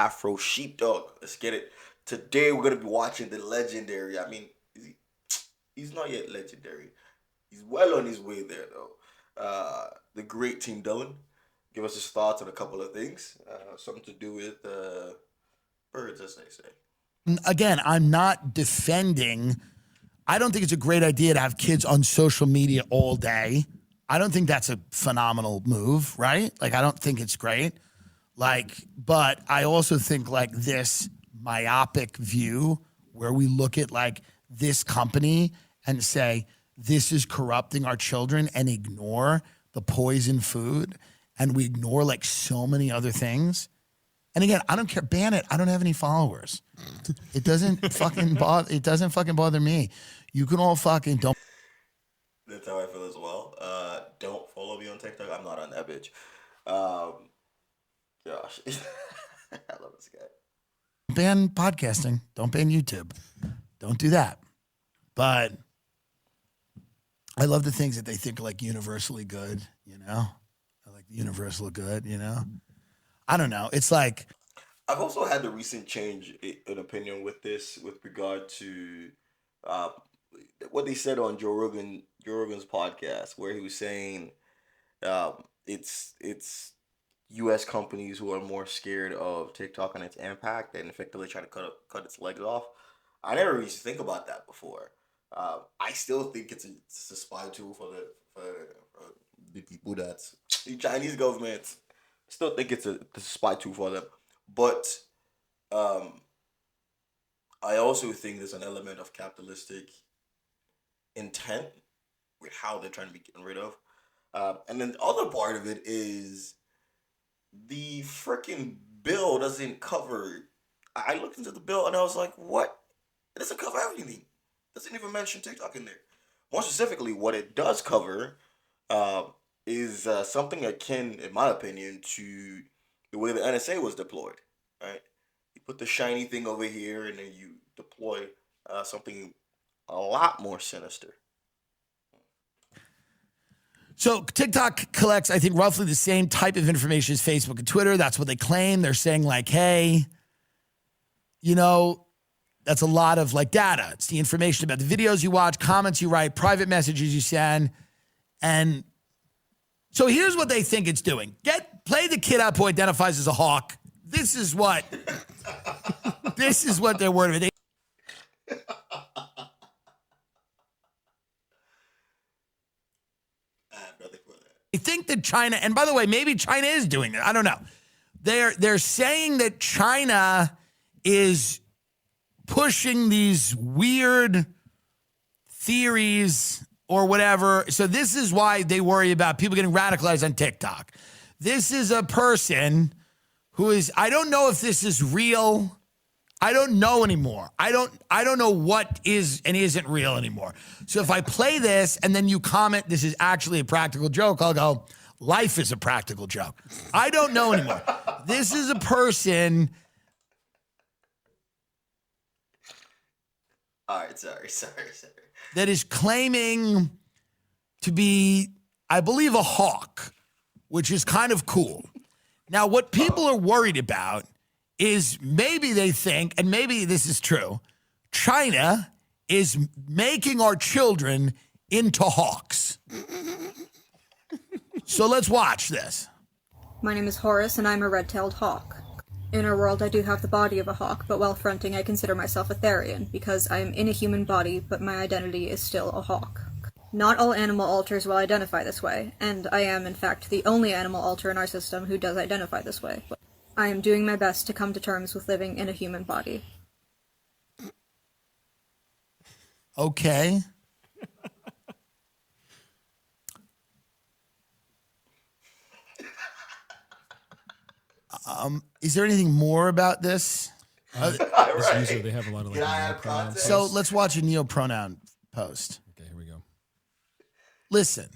Afro SheepDog. Let's get it. Today we're gonna be watching the legendary. I mean, he's not yet legendary. He's well on his way there though. The great Team Dillon. Give us his thoughts on a couple of things. Something to do with birds, as they say. Again, I'm not defending. I don't think it's a great idea to have kids on social media all day. I don't think that's a phenomenal move, right? Like, I don't think it's great. Like, but I also think like this myopic view where we look at like this company and say, this is corrupting our children and ignore the poison food and we ignore like so many other things. And again, I don't care, ban it. I don't have any followers. It doesn't fucking bother me. You can all fucking don't. That's how I feel as well. Don't follow me on TikTok. I'm not on that bitch. Gosh. I love this guy. Ban podcasting. Don't ban YouTube. Don't do that. But I love the things that they think are like universally good, you know? I like the universal good, you know? I don't know. It's like, I've also had the recent change in opinion with this, with regard to what they said on Joe Rogan's podcast, where he was saying it's U.S. companies who are more scared of TikTok and its impact and effectively trying to cut its legs off. I never really used to think about that before. I still think it's a spy tool for the people that's the Chinese government. I still think it's a spy tool for them, but I also think there's an element of capitalistic intent with how they're trying to be getting rid of. And then the other part of it is the freaking bill doesn't cover. I looked into the bill and I was like, what? It doesn't cover everything. It doesn't even mention TikTok in there. More specifically, what it does cover is something akin, in my opinion, to the way the NSA was deployed. Right? You put the shiny thing over here and then you deploy something a lot more sinister. so TikTok collects, I think, roughly the same type of information as Facebook and Twitter. That's what they claim. They're saying like, hey, you know, that's a lot of like data. It's the information about the videos you watch, comments you write, private messages you send. And so here's what they think it's doing. Play the kid up who identifies as a hawk. This is what they're worried about. They think that China, and by the way, maybe China is doing it. I don't know. They're saying that China is pushing these weird theories or whatever. So this is why they worry about people getting radicalized on TikTok. This is a person who is, I don't know if this is real. I don't know anymore. I don't know what is and isn't real anymore. So if I play this and then you comment, this is actually a practical joke, I'll go, life is a practical joke. I don't know anymore. This is a person. All right, sorry. That is claiming to be, I believe, a hawk, which is kind of cool. Now, what people are worried about is maybe they think, and maybe this is true, China is making our children into hawks. So let's watch this. My name is Horace, and I'm a red-tailed hawk. In our world, I do have the body of a hawk, but while fronting, I consider myself a Therian, because I am in a human body, but my identity is still a hawk. Not all animal alters will identify this way, and I am, in fact, the only animal alter in our system who does identify this way. I am doing my best to come to terms with living in a human body. Okay. Is there anything more about this? Usually they have a lot of like neopronoun So posts. let's watch a neopronoun post. Okay, here we go. Listen.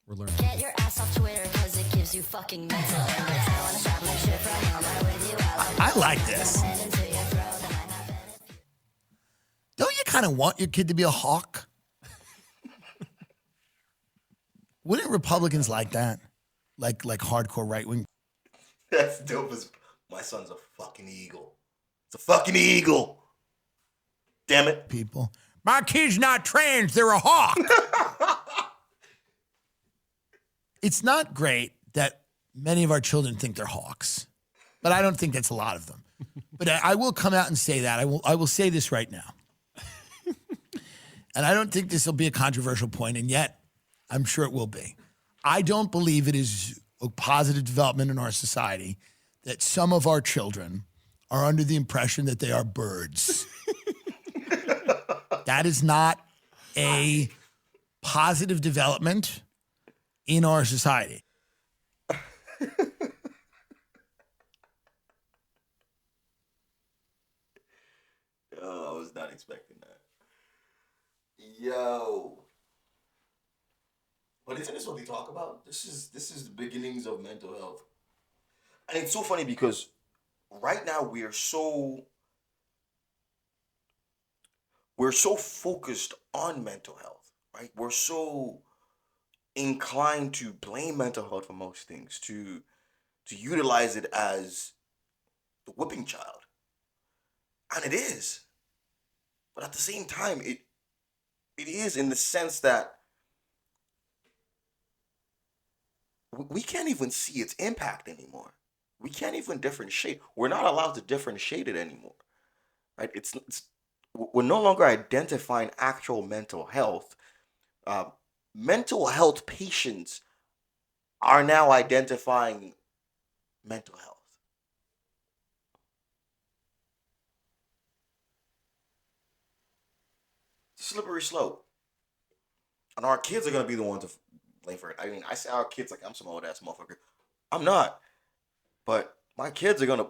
We're learning. Get your ass off Twitter because it gives you fucking mental illness. I wanna shop my shit from home. I'm with you. I like this. Don't you kind of want your kid to be a hawk? Wouldn't Republicans like that? Like hardcore right wing? That's dope as My son's a fucking eagle. It's a fucking eagle. Damn it. People. My kid's not trans, they're a hawk. It's not great that many of our children think they're hawks, but I don't think that's a lot of them. But I will come out and say that. I will say this right now. And I don't think this will be a controversial point, and yet I'm sure it will be. I don't believe it is a positive development in our society that some of our children are under the impression that they are birds. That is not a positive development in our society. Oh, I was not expecting that. Yo. But isn't this what we talk about? This is the beginnings of mental health. And it's so funny because right now we're so focused on mental health, right? We're so inclined to blame mental health for most things, to utilize it as the whipping child. And it is. But at the same time, it is in the sense that we can't even see its impact anymore. We can't even differentiate. We're not allowed to differentiate it anymore, right? We're no longer identifying actual mental health. Uh, Mental health patients are now identifying mental health. It's a slippery slope, and our kids are gonna be the ones to blame for it. I mean, I say our kids like I'm some old ass motherfucker. I'm not, but my kids are gonna.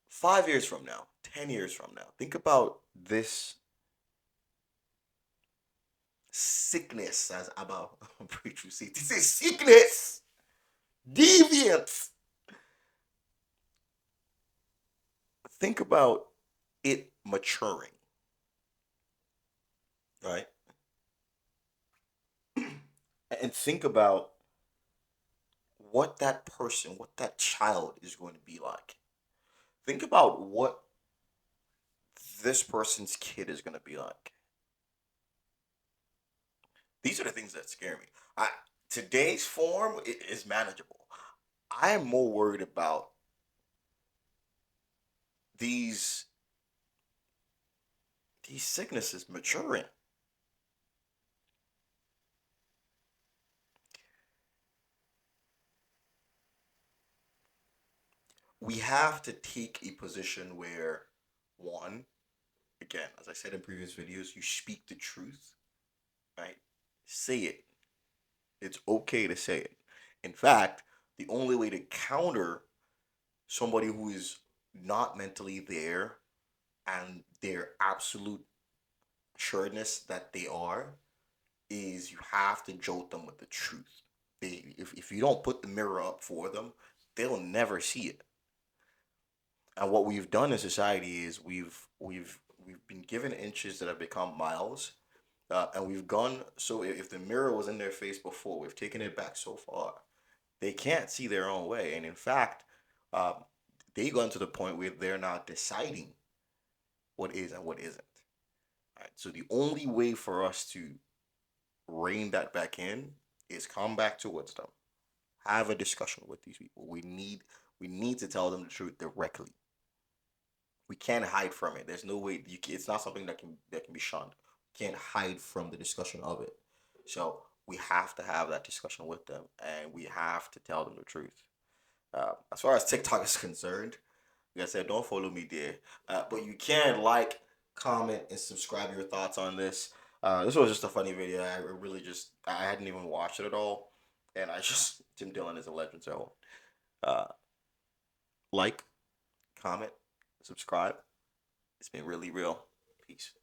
5 years from now, 10 years from now, think about this sickness as about preach you see. This is sickness, deviance. Think about it maturing, right? And think about what that person, what that child is going to be like. Think about what this person's kid is going to be like. These are the things that scare me. Today's form is manageable. I am more worried about these sicknesses maturing. We have to take a position where, one, again, as I said in previous videos, you speak the truth, right? Say it. It's okay to say it. In fact, the only way to counter somebody who is not mentally there and their absolute sureness that they are is you have to jolt them with the truth. If you don't put the mirror up for them, they'll never see it. And what we've done in society is we've been given inches that have become miles, and we've gone. So if the mirror was in their face before, we've taken it back so far. They can't see their own way, and in fact, uh, they gone to the point where they're not deciding what is and what isn't. Right. So the only way for us to rein that back in is come back towards them, have a discussion with these people. We need to tell them the truth directly. We can't hide from it. There's no way it's not something that can be shunned. We can't hide from the discussion of it. So we have to have that discussion with them, and we have to tell them the truth. As far as TikTok is concerned, like I said, don't follow me there, but you can like, comment, and subscribe your thoughts on this. This was just a funny video. I hadn't even watched it at all, and Tim Dillon is a legend. So, uh, like, comment, subscribe. It's been really real. Peace.